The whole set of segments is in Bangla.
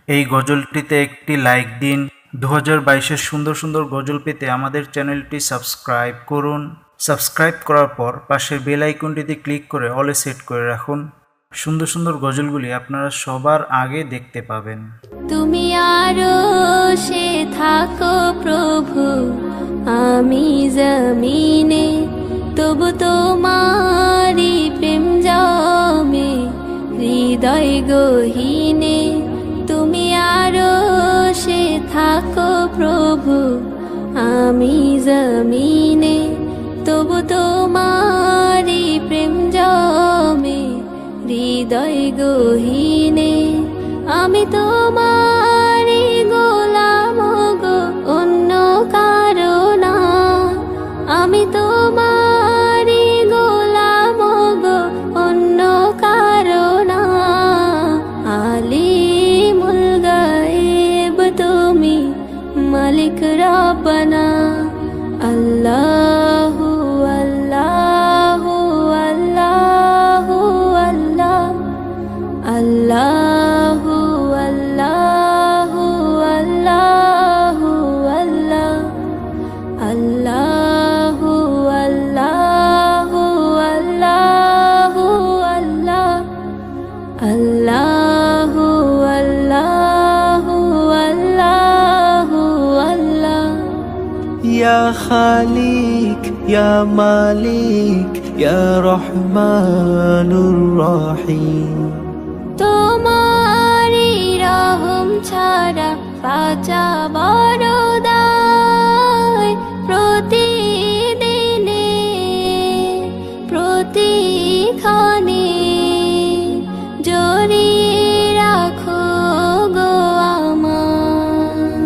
এই গজলটিতে একটি লাইক দিন। 2022-এর সুন্দর সুন্দর গজল পেতে আমাদের চ্যানেলটি সাবস্ক্রাইব করুন। সাবস্ক্রাইব করার পর পাশের বেল আইকনটিতে ক্লিক করে অলে সেট করে রাখুন। সুন্দর সুন্দর গজলগুলি আপনারা সবার আগে দেখতে পাবেন। তুমি আরো সে থাকো প্রভু, আমি জমিনে, তবু তোমারি প্রেম জমে হৃদয় গহীনে। তুমি আরো সে থাকো প্রভু, আমি জমিনে, তবু তোমারি প্রেম জমে হৃদয় গহীনে। আমি তোমারি গোলাম গো, অন্য কারো না। আমি তোমারি গোলাম গো, অন্য কারো না। আলিমুল গায়েব তুমি, মালিক রব্বানা। আল্লাহু আল্লাহু আল্লাহু আল্লাহ, আল্লাহু আল্লাহু আল্লাহু আল্লাহ, আল্লাহু আল্লাহু আল্লাহু আল্লাহ, আল্লাহু আল্লাহু আল্লাহু আল্লাহ। ইয়া খালিক ইয়া মালিক ইয়া রহমানুর রহিম। তোমারি রহম ছাড়া বাঁচা বড় দায়। প্রতিদিনে প্রতিক্ষণে জড়িয়ে রাখো গো আমায়।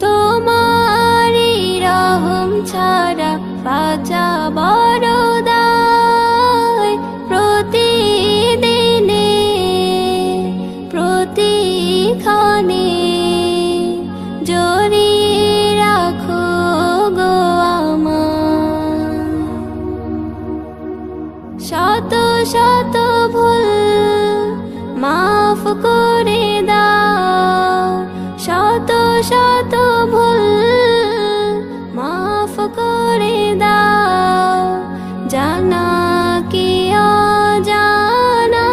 তোমারি রহম ছাড়া বাঁচা বড় দায়। প্রতিদিনে প্রতিক্ষণে জড়িয়ে রাখো গো আমায়। শত শত ভুল মাফ করে দাও, শত শত ভুল মাফ করে দাও। জানা কি অজানা,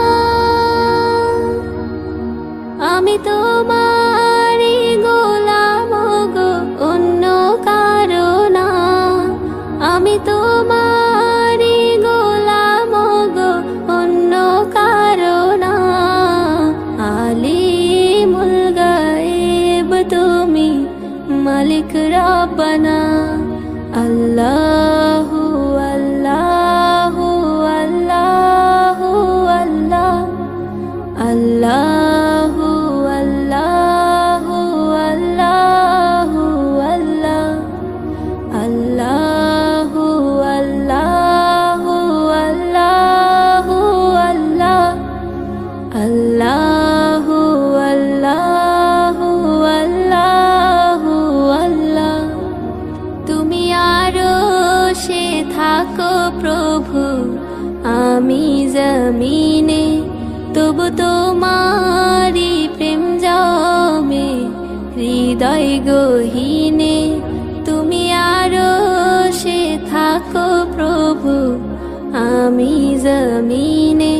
আমি তোমারি গোলাম গো, অন্য কারো না। আমি তোমারি গোলাম গো, অন্য কারো না। আলিমুল গায়েব তুমি, মালিক রব্বানা। আল্লাহু আল্লাহু আল্লাহু আল্লাহ, আল্লাহু আল্লাহু আল্লাহু আল্লাহ, আল্লাহু আল্লাহু আল্লাহু আল্লাহ, আল্লাহু আল্লাহু আল্লাহু আল্লাহ। তুমি আরো সে থাকো প্রভু, আমি জমিনে, তবু তোমারি প্রেম জমে হৃদয় গহীনে। তুমি আরো সে থাকো প্রভু, আমি জমিনে,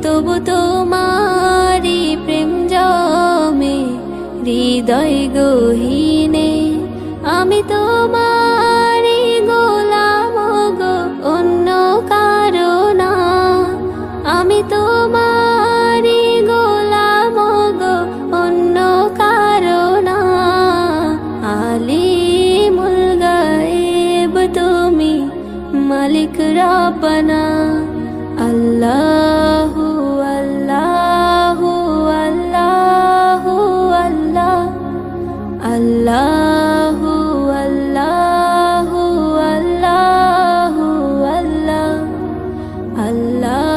তবু তোমারি প্রেম জমে হৃদয় গহীনে। আমি তোমারি গোলাম গো, অন্য কারো না। আমি তোমারি গোলাম গো, অন্য কারো না। আলিমুল গায়েব তুমি, মালিক রব্বানা। আল্লাহু আল্লাহু আল্লাহু আল্লাহ, আল্লাহু আল্লাহু আল্লাহু আল্লাহ, আল্লাহ।